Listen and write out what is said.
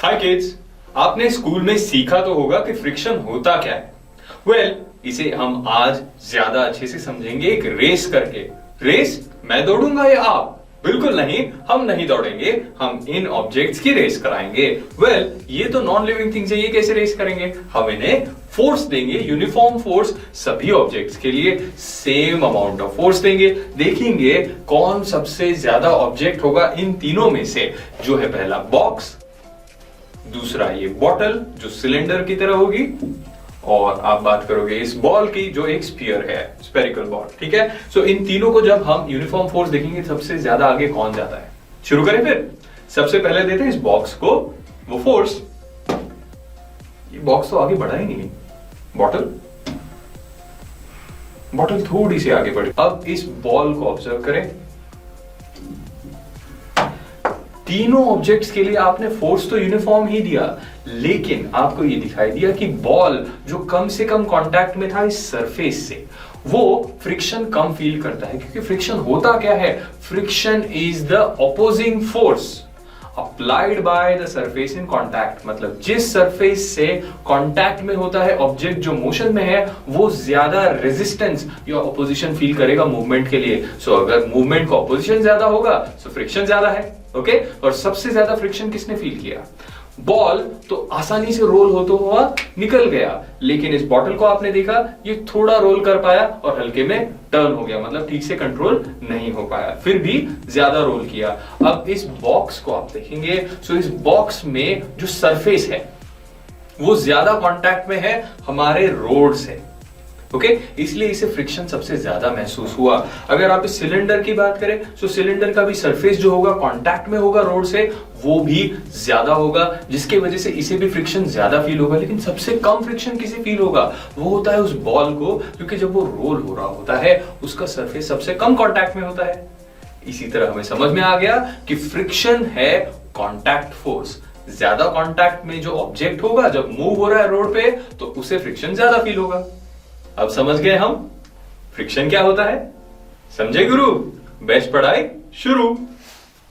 हाय kids, आपने school में सीखा तो होगा कि फ्रिक्शन होता क्या है। वेल, इसे हम आज ज्यादा अच्छे से समझेंगे एक रेस करके। रेस मैं दौड़ूंगा या आप? बिल्कुल नहीं, हम नहीं दौड़ेंगे, हम इन ऑब्जेक्ट्स की रेस कराएंगे। वेल, ये तो नॉन लिविंग थिंग्स है, ये कैसे रेस करेंगे? हम इन्हें फोर्स देंगे, यूनिफॉर्म फोर्स सभी ऑब्जेक्ट्स के लिए सेम अमाउंट ऑफ फोर्स देंगे। देखेंगे कौन सबसे ज्यादा ऑब्जेक्ट होगा इन तीनों में से। जो है पहला बॉक्स, दूसरा ये बॉटल जो सिलेंडर की तरह होगी, और आप बात करोगे इस बॉल की जो एक स्फीयर है, स्फेरिकल बॉल। ठीक है, सो इन तीनों को जब हम यूनिफॉर्म फोर्स देखेंगे सबसे ज्यादा आगे कौन जाता है। शुरू करें फिर। सबसे पहले देते हैं इस बॉक्स को वो फोर्स। ये बॉक्स तो आगे बढ़ा ही नहीं। बॉटल थोड़ी सी आगे बढ़ी। अब इस बॉल को ऑब्जर्व करें। तीनों ऑब्जेक्ट्स के लिए आपने फोर्स तो यूनिफॉर्म ही दिया, लेकिन आपको ये दिखाई दिया कि बॉल जो कम से कम कांटेक्ट में था इस सरफेस से, वो फ्रिक्शन कम फील करता है। क्योंकि फ्रिक्शन होता क्या है? Friction is the opposing force applied by the surface in contact. मतलब जिस सरफेस से कांटेक्ट में होता है ऑब्जेक्ट जो मोशन में है, वो ज्यादा रेजिस्टेंस या ऑपोजिशन फील करेगा मूवमेंट के लिए। सो अगर मूवमेंट का ऑपोजिशन ज्यादा होगा तो फ्रिक्शन ज्यादा है। ओके, और सबसे ज्यादा फ्रिक्शन किसने फील किया? बॉल तो आसानी से रोल होता हुआ निकल गया, लेकिन इस बॉटल को आपने देखा ये थोड़ा रोल कर पाया और हल्के में टर्न हो गया, मतलब ठीक से कंट्रोल नहीं हो पाया, फिर भी ज्यादा रोल किया। अब इस बॉक्स को आप देखेंगे, सो इस बॉक्स में जो सरफेस है वो ज्यादा कांटेक्ट में है हमारे रोड से। ओके, इसलिए इसे फ्रिक्शन सबसे ज्यादा महसूस हुआ। अगर आप इस सिलेंडर की बात करें तो सिलेंडर का भी सरफेस जो होगा कांटेक्ट में होगा रोड से, वो भी ज्यादा होगा, जिसकी वजह से इसे भी फ्रिक्शन ज्यादा फील होगा। लेकिन सबसे कम फ्रिक्शन किसे फील होगा? वो होता है उस बॉल को, क्योंकि जब वो रोल हो रहा होता है उसका सरफेस सबसे कम कांटेक्ट में होता है। इसी तरह हमें समझ में आ गया कि फ्रिक्शन है कांटेक्ट फोर्स। ज्यादा कांटेक्ट में जो ऑब्जेक्ट होगा जब मूव हो रहा है रोड पे, तो उसे फ्रिक्शन ज्यादा फील होगा। अब समझ गए हम फ्रिक्शन क्या होता है? समझे गुरु? बेस्ट पढ़ाई शुरू।